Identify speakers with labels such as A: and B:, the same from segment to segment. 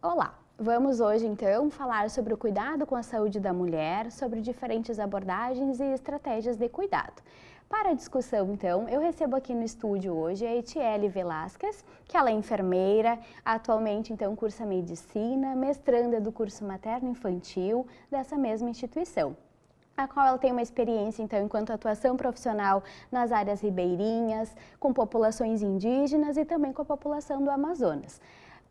A: Olá! Vamos hoje então falar sobre o cuidado com a saúde da mulher, sobre diferentes abordagens e estratégias de cuidado. Para a discussão então, eu recebo aqui no estúdio hoje a Etiele Velasquez, que ela é enfermeira, atualmente então cursa medicina, mestranda do curso materno-infantil dessa mesma instituição, a qual ela tem uma experiência, então, enquanto atuação profissional nas áreas ribeirinhas, com populações indígenas e também com a população do Amazonas.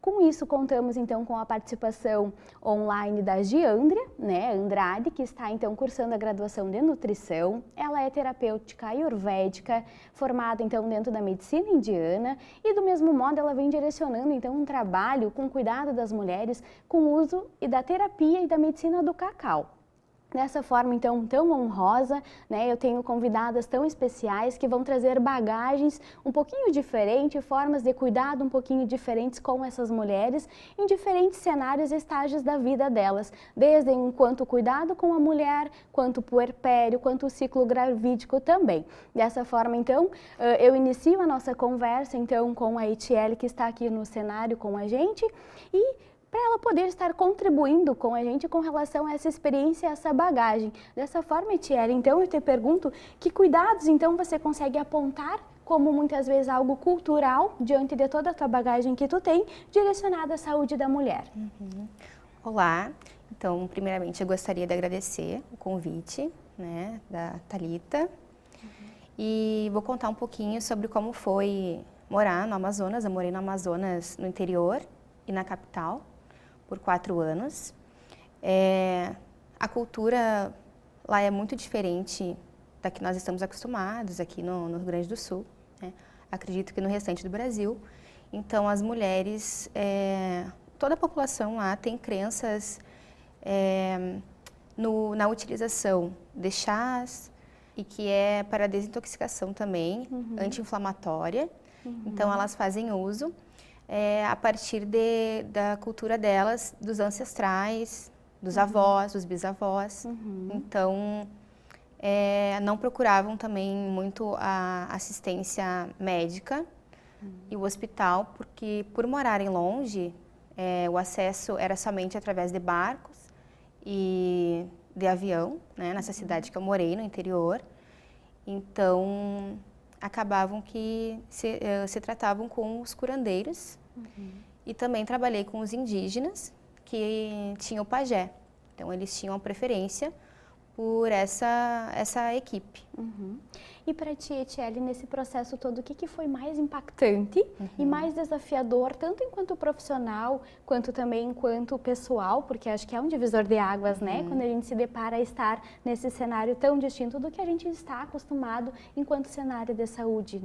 A: Com isso, contamos, então, com a participação online da Giandria, Andrade, que está, então, cursando a graduação de nutrição. Ela é terapêutica ayurvédica, formada, então, dentro da medicina indiana e, do mesmo modo, ela vem direcionando, então, um trabalho com cuidado das mulheres com o uso da terapia e da medicina do cacau. Dessa forma, então, tão honrosa, eu tenho convidadas tão especiais que vão trazer bagagens um pouquinho diferentes, formas de cuidado um pouquinho diferentes com essas mulheres em diferentes cenários e estágios da vida delas, desde enquanto cuidado com a mulher, quanto puerpério, quanto o ciclo gravídico também. Dessa forma, então, eu inicio a nossa conversa, então, com a Etiele, que está aqui no cenário com a gente, e para ela poder estar contribuindo com a gente com relação a essa experiência, essa bagagem. Dessa forma, Etiele, então eu te pergunto, que cuidados então você consegue apontar como muitas vezes algo cultural, diante de toda a tua bagagem que tu tem, direcionada à saúde da mulher?
B: Olá, então primeiramente eu gostaria de agradecer o convite, da Thalita, e vou contar um pouquinho sobre como foi morar no Amazonas. Eu morei no Amazonas, no interior e na capital, por 4 anos. A cultura lá é muito diferente da que nós estamos acostumados aqui no Rio Grande do Sul, Acredito que no restante do Brasil. Então, as mulheres, toda a população lá tem crenças na utilização de chás, e que é para desintoxicação também, anti-inflamatória. Então, elas fazem uso a partir da cultura delas, dos ancestrais, dos avós, dos bisavós. Então, não procuravam também muito a assistência médica e o hospital, porque por morarem longe, o acesso era somente através de barcos e de avião, nessa cidade que eu morei, no interior. Então, acabavam que se tratavam com os curandeiros, e também trabalhei com os indígenas, que tinham o pajé. Então, eles tinham preferência por essa equipe.
A: E para ti, Etiele, nesse processo todo, o que foi mais impactante e mais desafiador, tanto enquanto profissional, quanto também enquanto pessoal, porque acho que é um divisor de águas, quando a gente se depara a estar nesse cenário tão distinto do que a gente está acostumado enquanto cenário de saúde,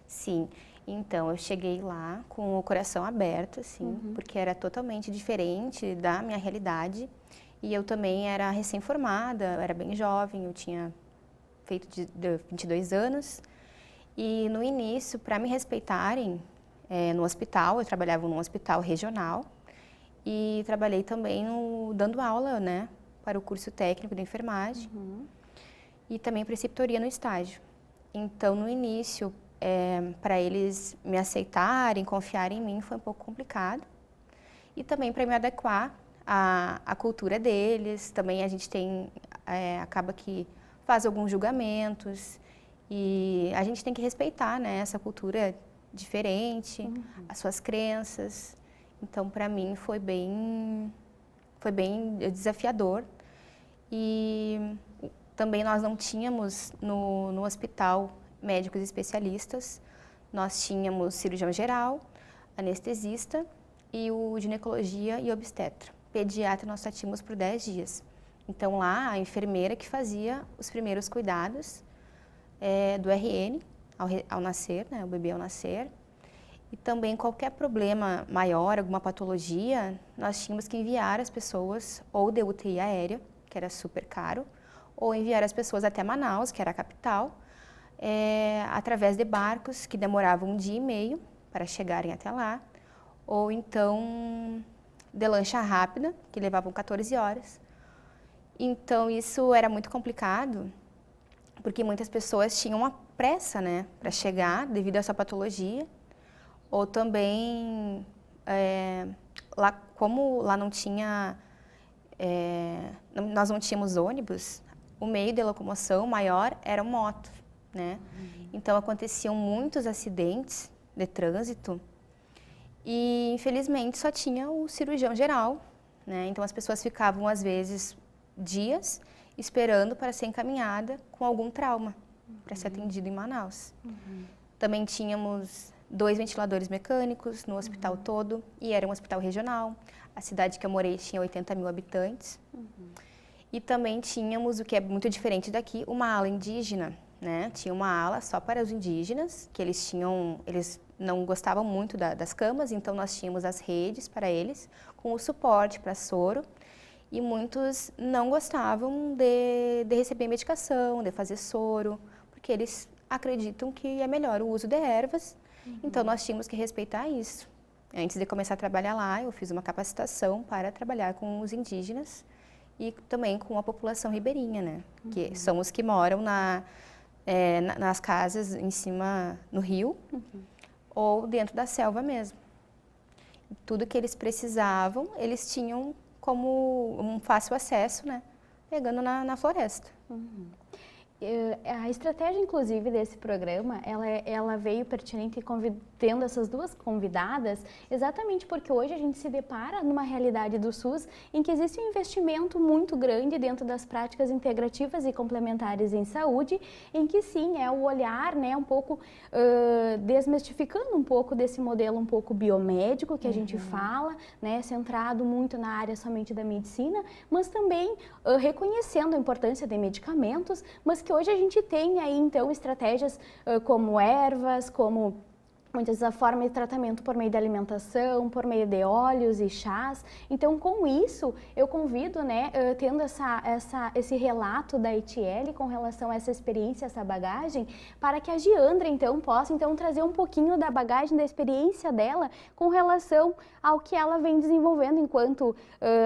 B: Sim. Então, eu cheguei lá com o coração aberto, assim, porque era totalmente diferente da minha realidade. E eu também era recém-formada, eu era bem jovem, eu tinha feito de 22 anos. E no início, para me respeitarem no hospital, eu trabalhava num hospital regional e trabalhei também dando aula, para o curso técnico de enfermagem e também preceptoria no estágio. Então, no início, para eles me aceitarem, confiarem em mim, foi um pouco complicado. E também para me adequar à cultura deles. Também a gente acaba que faz alguns julgamentos e a gente tem que respeitar, essa cultura diferente, as suas crenças. Então, para mim, foi bem desafiador. E também nós não tínhamos no hospital médicos especialistas. Nós tínhamos cirurgião geral, anestesista e o ginecologia e obstetra. Pediatra nós só tínhamos por 10 dias. Então lá a enfermeira que fazia os primeiros cuidados do RN ao nascer, o bebê ao nascer. E também qualquer problema maior, alguma patologia, nós tínhamos que enviar as pessoas ou de UTI aérea, que era super caro, ou enviar as pessoas até Manaus, que era a capital, através de barcos que demoravam 1 dia e meio para chegarem até lá, ou então de lancha rápida, que levavam 14 horas. Então isso era muito complicado, porque muitas pessoas tinham uma pressa, para chegar devido a essa patologia, ou também lá, como lá não tinha, nós não tínhamos ônibus, o meio de locomoção maior era moto, né? Então aconteciam muitos acidentes de trânsito e infelizmente só tinha o cirurgião geral, né? Então as pessoas ficavam às vezes dias esperando para ser encaminhada com algum trauma para ser atendido em Manaus. Também tínhamos 2 ventiladores mecânicos no hospital todo, e era um hospital regional. A cidade que eu morei tinha 80 mil habitantes. E também tínhamos, o que é muito diferente daqui, uma ala indígena, né? Tinha uma ala só para os indígenas, que eles não gostavam muito das camas, então nós tínhamos as redes para eles, com o suporte para soro. E muitos não gostavam de receber medicação, de fazer soro, porque eles acreditam que é melhor o uso de ervas. Então nós tínhamos que respeitar isso. Antes de começar a trabalhar lá, eu fiz uma capacitação para trabalhar com os indígenas e também com a população ribeirinha, né? Que são os que moram nas casas em cima, no rio, ou dentro da selva mesmo. Tudo que eles precisavam, eles tinham como um fácil acesso, né? Pegando na floresta.
A: A estratégia, inclusive, desse programa, ela veio pertinente tendo essas duas convidadas, exatamente porque hoje a gente se depara numa realidade do SUS em que existe um investimento muito grande dentro das práticas integrativas e complementares em saúde, em que sim, é o olhar, né, um pouco desmistificando um pouco desse modelo um pouco biomédico que a gente fala, né, centrado muito na área somente da medicina, mas também reconhecendo a importância de medicamentos, mas que hoje a gente tem aí então estratégias como ervas, como muitas vezes a forma de tratamento por meio da alimentação, por meio de óleos e chás. Então, com isso, eu convido, né, tendo esse relato da Etiele com relação a essa experiência, essa bagagem, para que a Giandra, então, possa trazer um pouquinho da bagagem, da experiência dela com relação ao que ela vem desenvolvendo enquanto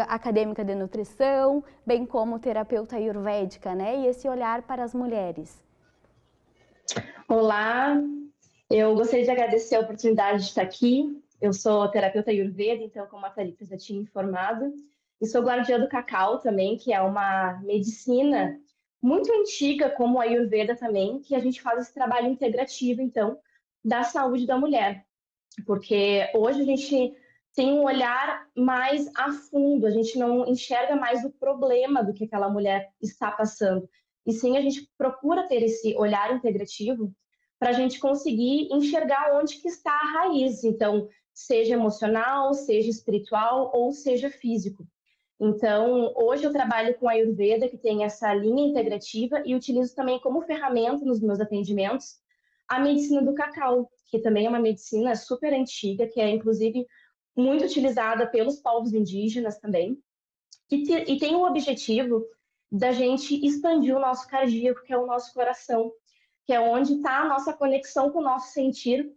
A: acadêmica de nutrição, bem como terapeuta ayurvédica, né, e esse olhar para as mulheres.
C: Olá, eu gostaria de agradecer a oportunidade de estar aqui. Eu sou terapeuta Ayurveda, então, como a Thalita já tinha informado, e sou guardiã do cacau também, que é uma medicina muito antiga, como a Ayurveda também, que a gente faz esse trabalho integrativo, então, da saúde da mulher. Porque hoje a gente tem um olhar mais a fundo, a gente não enxerga mais o problema do que aquela mulher está passando. E sim, a gente procura ter esse olhar integrativo para a gente conseguir enxergar onde que está a raiz. Então, seja emocional, seja espiritual ou seja físico. Então, hoje eu trabalho com a Ayurveda, que tem essa linha integrativa, e utilizo também como ferramenta nos meus atendimentos a medicina do cacau, que também é uma medicina super antiga, que é inclusive muito utilizada pelos povos indígenas também, e tem o objetivo da gente expandir o nosso cardíaco, que é o nosso coração, que é onde está a nossa conexão com o nosso sentir.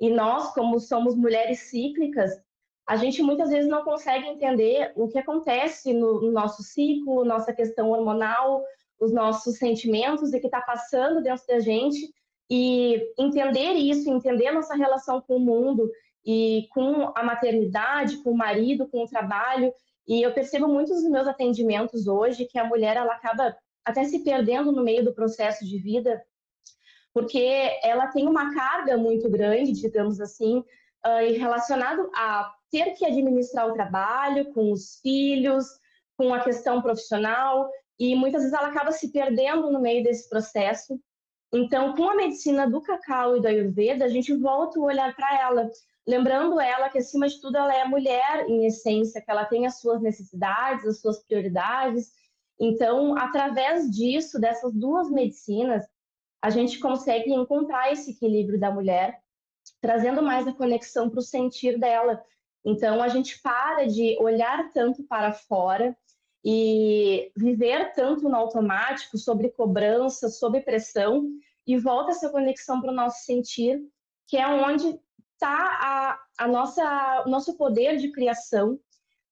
C: E nós, como somos mulheres cíclicas, a gente muitas vezes não consegue entender o que acontece no nosso ciclo, nossa questão hormonal, os nossos sentimentos e que está passando dentro da gente. E entender isso, entender a nossa relação com o mundo e com a maternidade, com o marido, com o trabalho. E eu percebo muitos dos meus atendimentos hoje que a mulher ela acaba até se perdendo no meio do processo de vida, porque ela tem uma carga muito grande, digamos assim, relacionado a ter que administrar o trabalho com os filhos, com a questão profissional, e muitas vezes ela acaba se perdendo no meio desse processo. Então, com a medicina do cacau e do Ayurveda, a gente volta o olhar para ela, lembrando ela que, acima de tudo, ela é mulher em essência, que ela tem as suas necessidades, as suas prioridades. Então, através disso, dessas duas medicinas, a gente consegue encontrar esse equilíbrio da mulher, trazendo mais a conexão para o sentir dela. Então, a gente para de olhar tanto para fora e viver tanto no automático, sobre cobrança, sob pressão, e volta essa conexão para o nosso sentir, que é onde está o nosso poder de criação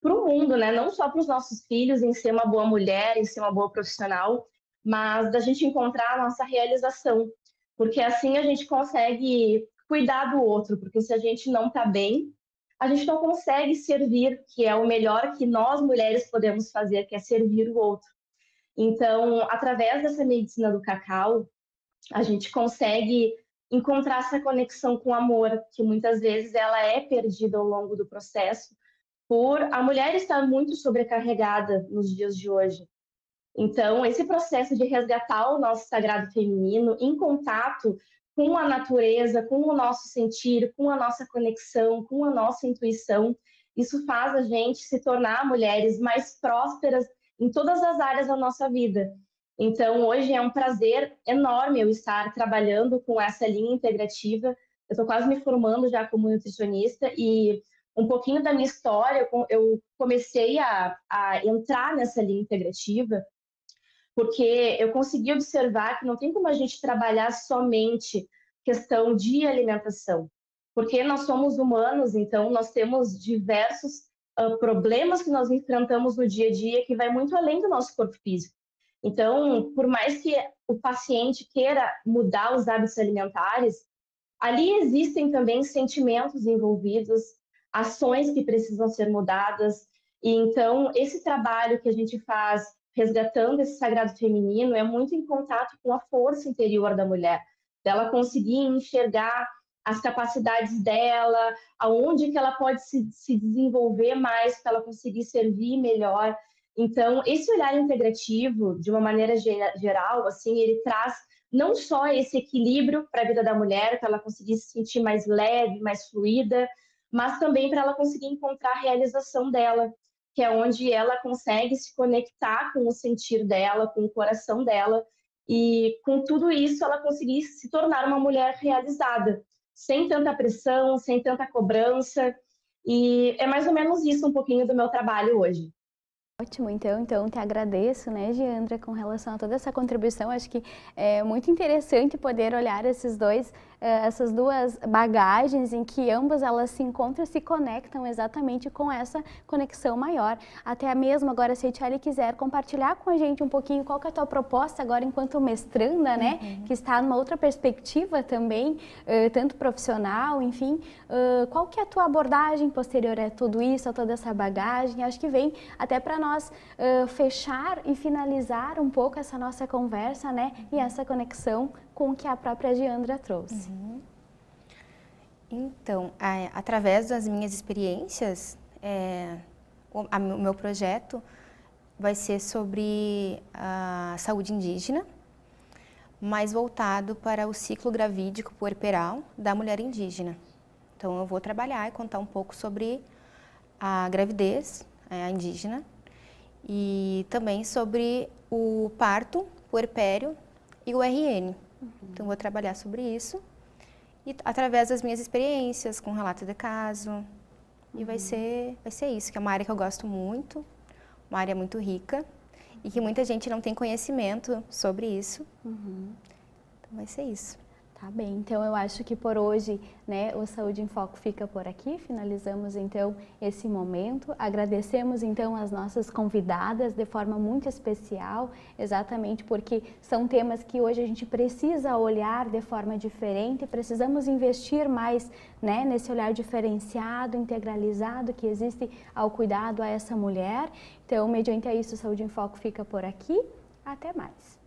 C: para o mundo, né? Não só para os nossos filhos, em ser uma boa mulher, em ser uma boa profissional, mas da gente encontrar a nossa realização, porque assim a gente consegue cuidar do outro, porque se a gente não está bem, a gente não consegue servir, que é o melhor que nós mulheres podemos fazer, que é servir o outro. Então, através dessa medicina do cacau, a gente consegue encontrar essa conexão com o amor, que muitas vezes ela é perdida ao longo do processo, por a mulher estar muito sobrecarregada nos dias de hoje. Então, esse processo de resgatar o nosso sagrado feminino em contato com a natureza, com o nosso sentir, com a nossa conexão, com a nossa intuição, isso faz a gente se tornar mulheres mais prósperas em todas as áreas da nossa vida. Então, hoje é um prazer enorme eu estar trabalhando com essa linha integrativa. Eu estou quase me formando já como nutricionista e um pouquinho da minha história, eu comecei a entrar nessa linha integrativa porque eu consegui observar que não tem como a gente trabalhar somente questão de alimentação, porque nós somos humanos, então nós temos diversos problemas que nós enfrentamos no dia a dia que vai muito além do nosso corpo físico. Então, por mais que o paciente queira mudar os hábitos alimentares, ali existem também sentimentos envolvidos, ações que precisam ser mudadas. E então, esse trabalho que a gente faz resgatando esse sagrado feminino é muito em contato com a força interior da mulher, dela conseguir enxergar as capacidades dela, aonde que ela pode se desenvolver mais para ela conseguir servir melhor. Então, esse olhar integrativo, de uma maneira geral, assim, ele traz não só esse equilíbrio para a vida da mulher, para ela conseguir se sentir mais leve, mais fluida, mas também para ela conseguir encontrar a realização dela, que é onde ela consegue se conectar com o sentir dela, com o coração dela, e com tudo isso ela conseguir se tornar uma mulher realizada, sem tanta pressão, sem tanta cobrança, e é mais ou menos isso um pouquinho do meu trabalho hoje.
A: Ótimo, então te agradeço, né, Giandra, com relação a toda essa contribuição. Acho que é muito interessante poder olhar essas duas bagagens em que ambas elas se encontram e se conectam exatamente com essa conexão maior. Até mesmo agora, se a Etiele quiser compartilhar com a gente um pouquinho qual que é a tua proposta agora enquanto mestranda, né, que está numa outra perspectiva também, tanto profissional, enfim, qual que é a tua abordagem posterior a tudo isso, a toda essa bagagem? Acho que vem até para nós fechar e finalizar um pouco essa nossa conversa, né? E essa conexão com o que a própria Giandra trouxe.
B: Então, através das minhas experiências, o meu projeto vai ser sobre a saúde indígena, mais voltado para o ciclo gravídico puerperal da mulher indígena. Então, eu vou trabalhar e contar um pouco sobre a gravidez indígena, e também sobre o parto, puerpério e o RN. Então, vou trabalhar sobre isso e através das minhas experiências, com relato de caso. E vai ser isso, que é uma área que eu gosto muito, uma área muito rica e que muita gente não tem conhecimento sobre isso. Então, vai ser isso.
A: Tá bem, então eu acho que por hoje, né, o Saúde em Foco fica por aqui, finalizamos então esse momento, agradecemos então as nossas convidadas de forma muito especial, exatamente porque são temas que hoje a gente precisa olhar de forma diferente, precisamos investir mais, né, nesse olhar diferenciado, integralizado que existe ao cuidado a essa mulher. Então, mediante isso, o Saúde em Foco fica por aqui, até mais.